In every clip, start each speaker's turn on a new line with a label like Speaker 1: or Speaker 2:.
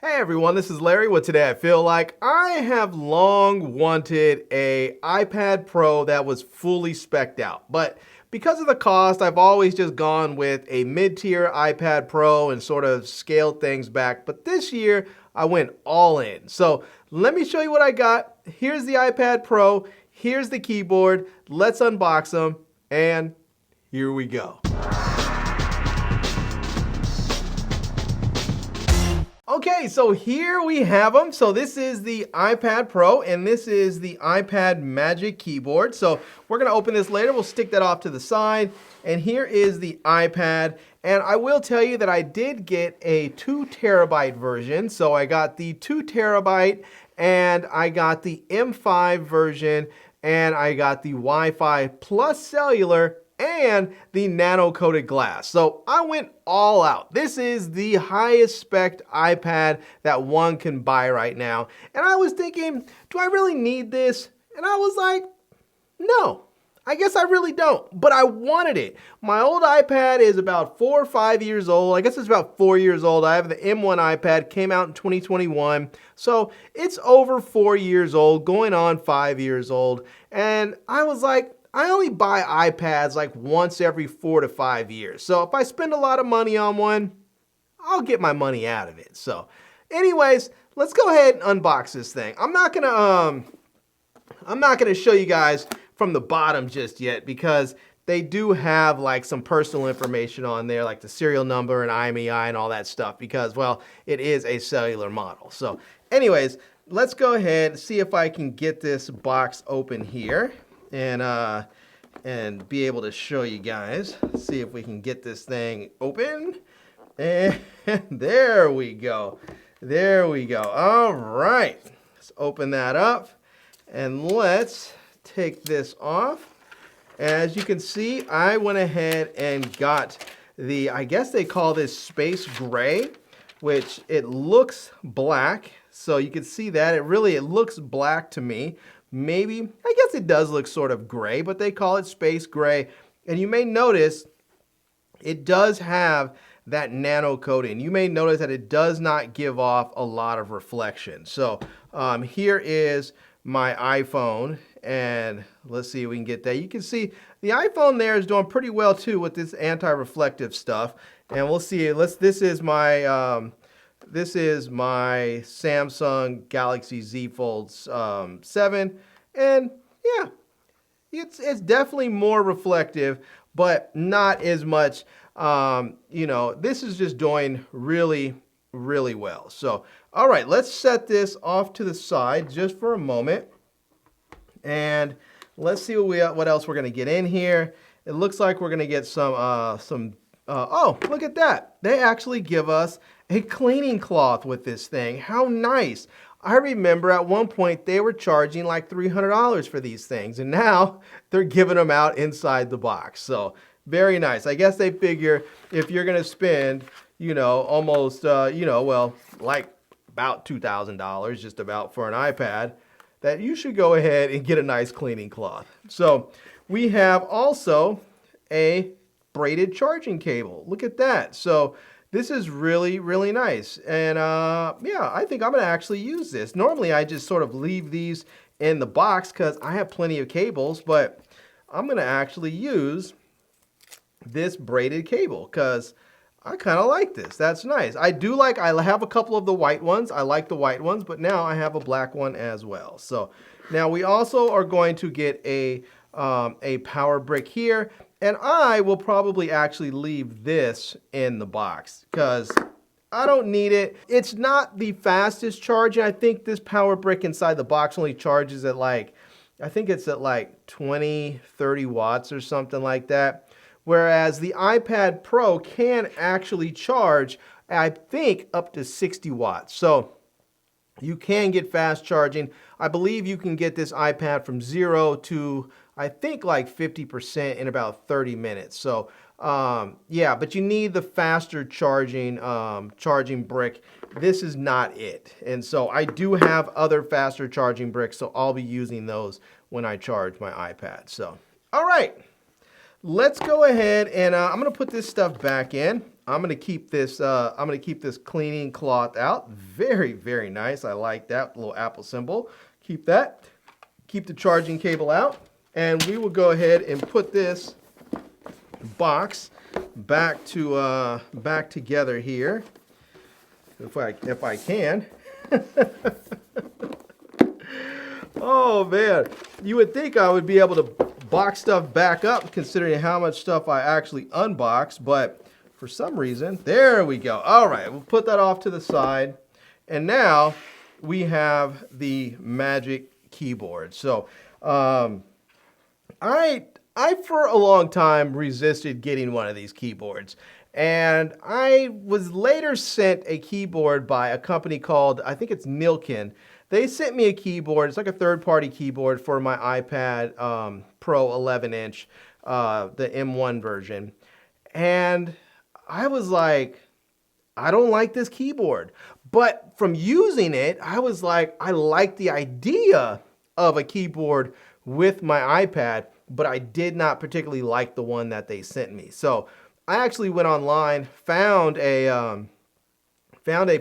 Speaker 1: Hey everyone, this is Larry with Today I Feel Like. I have long wanted a iPad Pro that was fully spec'd out, but because of the cost, I've always just gone with a mid-tier iPad Pro and sort of scaled things back. But this year, I went all in. So let me show you what I got. Here's the iPad Pro, here's the keyboard. Let's unbox them, and here we go. Okay, so here we have them. So this is the iPad Pro, and this is the iPad Magic Keyboard. So we're gonna open this later. We'll stick that off to the side. And here is the iPad. And I will tell you that I did get a 2 terabyte version. So I got the 2 terabyte, and I got the M5 version, and I got the Wi-Fi plus cellular, and the nano-coated glass. So I went all out. This is the highest spec iPad that one can buy right now. And I was thinking, do I really need this? And I was like, no, I guess I really don't, but I wanted it. My old iPad is about 4 or 5 years old. I guess it's about 4 years old. I have the M1 iPad, came out in 2021. So it's over 4 years old, going on 5 years old. And I was like, I only buy iPads like once every 4 to 5 years. So if I spend a lot of money on one, I'll get my money out of it. So anyways, let's go ahead and unbox this thing. I'm not gonna show you guys from the bottom just yet because they do have like some personal information on there, like the serial number and IMEI and all that stuff because, well, it is a cellular model. So anyways, let's go ahead and see if I can get this box open here. And be able to show you guys. See if we can get this thing open. And there we go. There we go. All right. Let's open that up. And let's take this off. As you can see, I went ahead and got the, I guess they call this space gray, which it looks black. So you can see that. It looks black to me. Maybe, I guess it does look sort of gray, but they call it space gray. And you may notice it does have that nano coating. You may notice that it does not give off a lot of reflection. So here is my iPhone, and let's see if we can get that. You can see the iPhone there is doing pretty well too with this anti-reflective stuff. And we'll see, this is my Samsung Galaxy Z Fold 7, and yeah, it's definitely more reflective, but not as much. You know, this is just doing really, really well. So, all right, let's set this off to the side just for a moment, and let's see what else we're gonna get in here. It looks like we're gonna get some. Oh, look at that! They actually give us a cleaning cloth with this thing. How nice. I remember at one point they were charging like $300 for these things, and now they're giving them out inside the box. So very nice. I guess they figure if you're gonna spend, you know, almost, well, like about $2,000 just about for an iPad, that you should go ahead and get a nice cleaning cloth. So we have also a braided charging cable. Look at that. So this is really, really nice. And yeah, I think I'm gonna actually use this. Normally I just sort of leave these in the box because I have plenty of cables, but I'm gonna actually use this braided cable because I kind of like this. That's nice. I have a couple of the white ones. I like the white ones, but now I have a black one as well. So now we also are going to get a power brick here. And I will probably actually leave this in the box because I don't need it. It's not the fastest charging. I think this power brick inside the box only charges at like, I think it's at like 20, 30 watts or something like that. Whereas the iPad Pro can actually charge, I think, up to 60 watts. So you can get fast charging. I believe you can get this iPad from 0 to, I think, like 50% in about 30 minutes. So yeah, but you need the faster charging charging brick. This is not it. And so I do have other faster charging bricks, so I'll be using those when I charge my iPad. So, all right. Let's go ahead and I'm going to put this stuff back in. I'm gonna keep this cleaning cloth out. Very, very nice. I like that little Apple symbol. Keep that. Keep the charging cable out, and we will go ahead and put this box back together here, if I can. Oh man, you would think I would be able to box stuff back up considering how much stuff I actually unboxed, but for some reason, there we go. All right, we'll put that off to the side, and now we have the Magic Keyboard. So I for a long time resisted getting one of these keyboards, and I was later sent a keyboard by a company called, I think it's Nilkin. They sent me a keyboard. It's like a third-party keyboard for my iPad Pro 11-inch, the M1 version. And I was like, I don't like this keyboard. But from using it, I was like, I like the idea of a keyboard with my iPad, but I did not particularly like the one that they sent me. So I actually went online, found a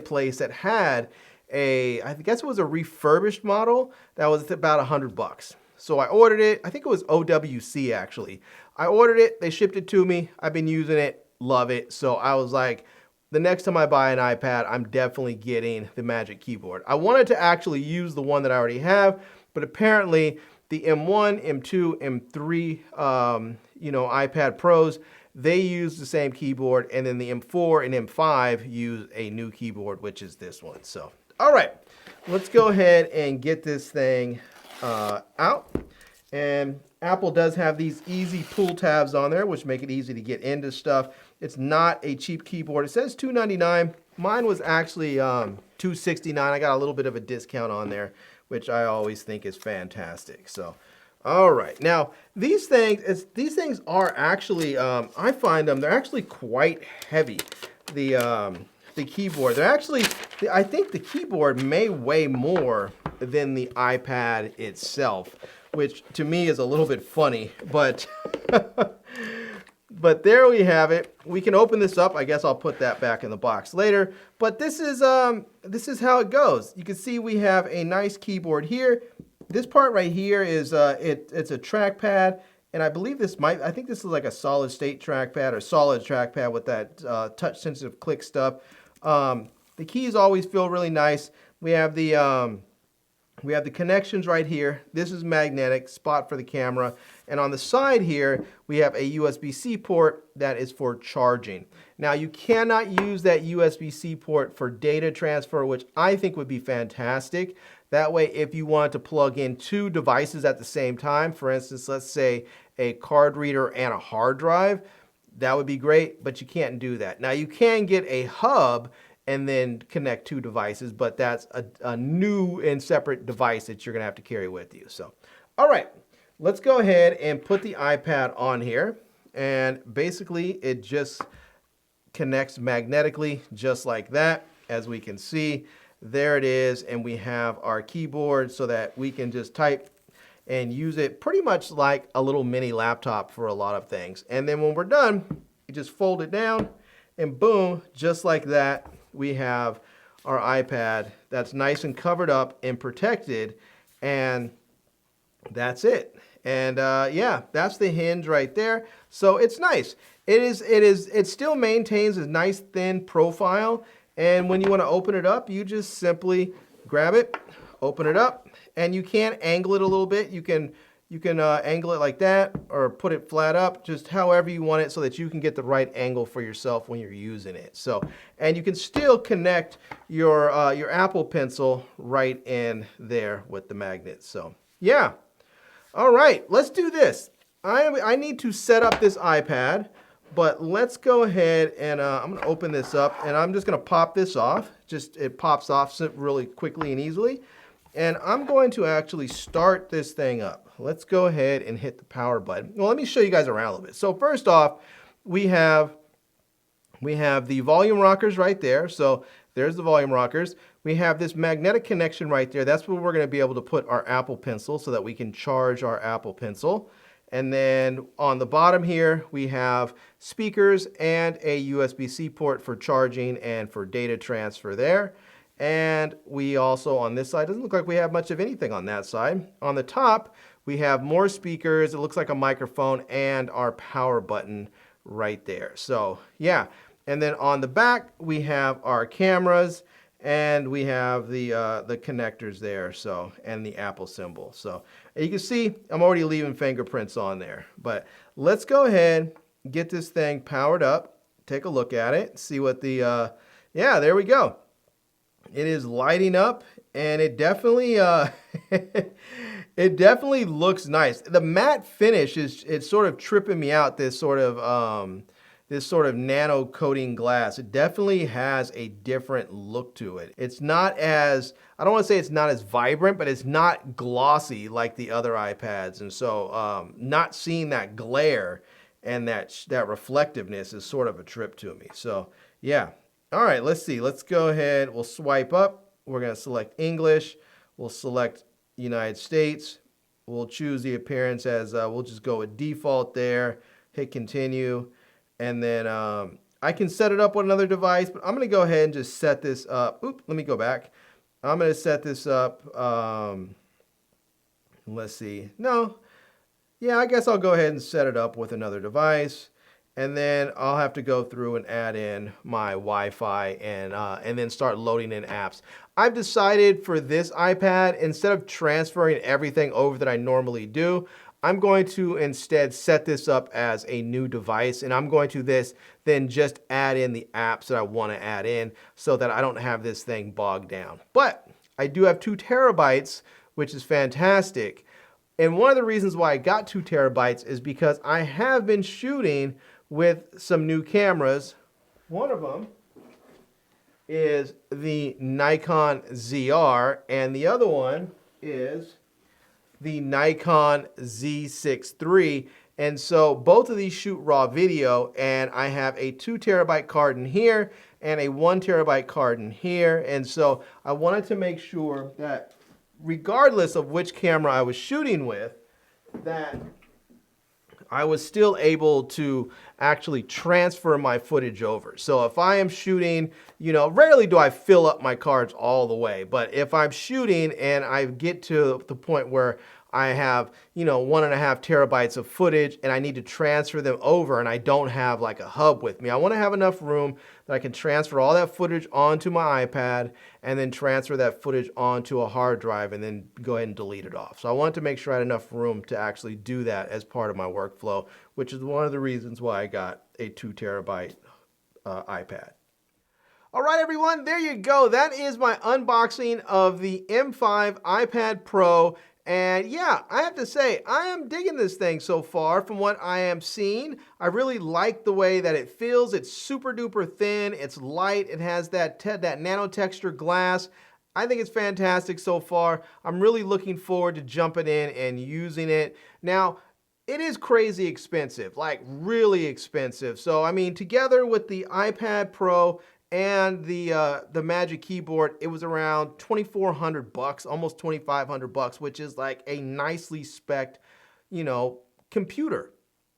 Speaker 1: place that had I guess it was a refurbished model that was about $100. So I ordered it. I think it was OWC actually. I ordered it. They shipped it to me. I've been using it. Love it. So I was like, the next time I buy an iPad, I'm definitely getting the Magic Keyboard. I wanted to actually use the one that I already have, but apparently the M1, M2, M3, iPad Pros, they use the same keyboard, and then the M4 and M5 use a new keyboard, which is this one. So, all right, let's go ahead and get this thing out. And Apple does have these easy pull tabs on there, which make it easy to get into stuff. It's not a cheap keyboard. It says $299. Mine was actually $269. I got a little bit of a discount on there, which I always think is fantastic. So, all right. Now, these things are actually, I find they're actually quite heavy. The keyboard, I think the keyboard may weigh more than the iPad itself, which to me is a little bit funny, but but there we have it. We can open this up. I guess I'll put that back in the box later, but this is how it goes. You can see we have a nice keyboard here. This part right here is it's a trackpad, and I believe I think this is like a solid state trackpad or solid trackpad with that touch sensitive click stuff. The keys always feel really nice. We have the connections right here. This is magnetic, spot for the camera. And on the side here, we have a USB-C port that is for charging. Now, you cannot use that USB-C port for data transfer, which I think would be fantastic. That way, if you want to plug in two devices at the same time, for instance, let's say a card reader and a hard drive, that would be great, but you can't do that. Now, you can get a hub and then connect two devices, but that's a new and separate device that you're gonna have to carry with you. So, all right, let's go ahead and put the iPad on here. And basically, it just connects magnetically, just like that. As we can see, there it is, and we have our keyboard so that we can just type and use it pretty much like a little mini laptop for a lot of things. And then when we're done, you just fold it down, and boom, just like that, we have our iPad that's nice and covered up and protected, and that's it. And yeah, that's the hinge right there. So it's nice. It still maintains a nice thin profile, and when you want to open it up, you just simply grab it, open it up, and you can angle it a little bit. You can angle it like that or put it flat up, just however you want it so that you can get the right angle for yourself when you're using it. So, and you can still connect your Apple Pencil right in there with the magnet. So, yeah. All right, let's do this. I need to set up this iPad, but let's go ahead and I'm going to open this up, and I'm just going to pop this off. It pops off really quickly and easily. And I'm going to actually start this thing up. Let's go ahead and hit the power button. Well, let me show you guys around a little bit. So first off, we have the volume rockers right there. So there's the volume rockers. We have this magnetic connection right there. That's where we're going to be able to put our Apple Pencil so that we can charge our Apple Pencil. And then on the bottom here, we have speakers and a USB-C port for charging and for data transfer there. And we also, on this side, doesn't look like we have much of anything on that side. On the top, we have more speakers. It looks like a microphone and our power button right there. So yeah. And then on the back, we have our cameras and we have the connectors there, so, and the Apple symbol. So you can see I'm already leaving fingerprints on there. But let's go ahead, get this thing powered up, take a look at it, see what the, yeah, there we go. It is lighting up, and it definitely, it definitely looks nice. The matte finish it's sort of tripping me out. This sort of nano coating glass. It definitely has a different look to it. It's not as, I don't want to say it's not as vibrant, but it's not glossy like the other iPads. And so not seeing that glare and that reflectiveness is sort of a trip to me. So yeah. All right, let's see. Let's go ahead. We'll swipe up. We're going to select English. We'll select United States. We'll choose the appearance as, we'll just go with default there. Hit continue. And then I can set it up with another device, but I'm going to go ahead and just set this up. Oop, let me go back. I'm going to set this up. Let's see. No. Yeah, I guess I'll go ahead and set it up with another device. And then I'll have to go through and add in my Wi-Fi and then start loading in apps. I've decided for this iPad, instead of transferring everything over that I normally do, I'm going to instead set this up as a new device, and I'm going to then just add in the apps that I want to add in so that I don't have this thing bogged down. But I do have 2 terabytes, which is fantastic. And one of the reasons why I got 2 terabytes is because I have been shooting with some new cameras. One of them is the Nikon ZR, and the other one is the Nikon Z6 III. And so both of these shoot raw video, and I have a 2 terabyte card in here and a 1 terabyte card in here. And so I wanted to make sure that regardless of which camera I was shooting with, that I was still able to actually transfer my footage over. So if I am shooting, you know, rarely do I fill up my cards all the way, but if I'm shooting and I get to the point where I have, you know, 1.5 terabytes of footage and I need to transfer them over and I don't have like a hub with me, I want to have enough room that I can transfer all that footage onto my iPad and then transfer that footage onto a hard drive and then go ahead and delete it off. So I wanted to make sure I had enough room to actually do that as part of my workflow, which is one of the reasons why I got a 2 terabyte iPad. All right, everyone, there you go. That is my unboxing of the M5 iPad Pro. And yeah, I have to say, I am digging this thing so far from what I am seeing. I really like the way that it feels. It's super duper thin. It's light. It has that nano texture glass. I think it's fantastic so far. I'm really looking forward to jumping in and using it. Now, it is crazy expensive, like really expensive. So, I mean, together with the iPad Pro and the Magic Keyboard, it was around $2,400, almost $2,500, which is like a nicely spec'd, you know, computer.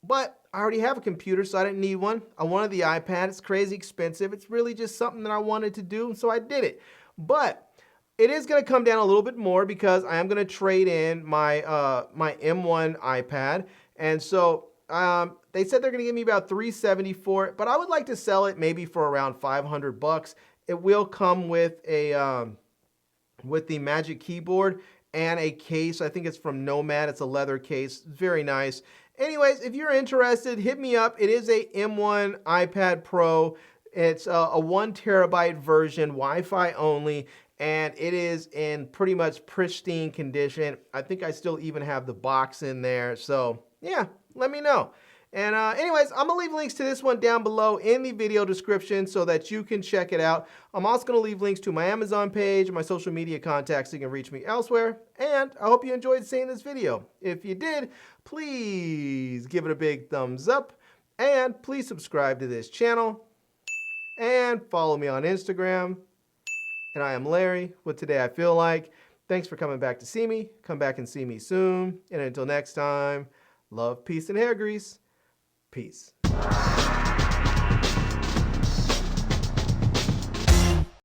Speaker 1: But I already have a computer, so I didn't need one. I wanted the iPad. It's crazy expensive. It's really just something that I wanted to do, so I did it. But it is going to come down a little bit more because I am going to trade in my my M1 iPad, and so they said they're going to give me about $370 for it, but I would like to sell it maybe for around $500. It will come with a with the Magic Keyboard and a case. I think it's from Nomad. It's a leather case. Very nice. Anyways, if you're interested, hit me up. It is a M1 iPad Pro. It's a 1 terabyte version, Wi-Fi only, and it is in pretty much pristine condition. I think I still even have the box in there. So yeah, let me know. And anyways, I'm going to leave links to this one down below in the video description so that you can check it out. I'm also going to leave links to my Amazon page and my social media contacts so you can reach me elsewhere. And I hope you enjoyed seeing this video. If you did, please give it a big thumbs up. And please subscribe to this channel. And follow me on Instagram. And I am Larry with Today I Feel Like. Thanks for coming back to see me. Come back and see me soon. And until next time, Love, peace, and hair grease. Peace.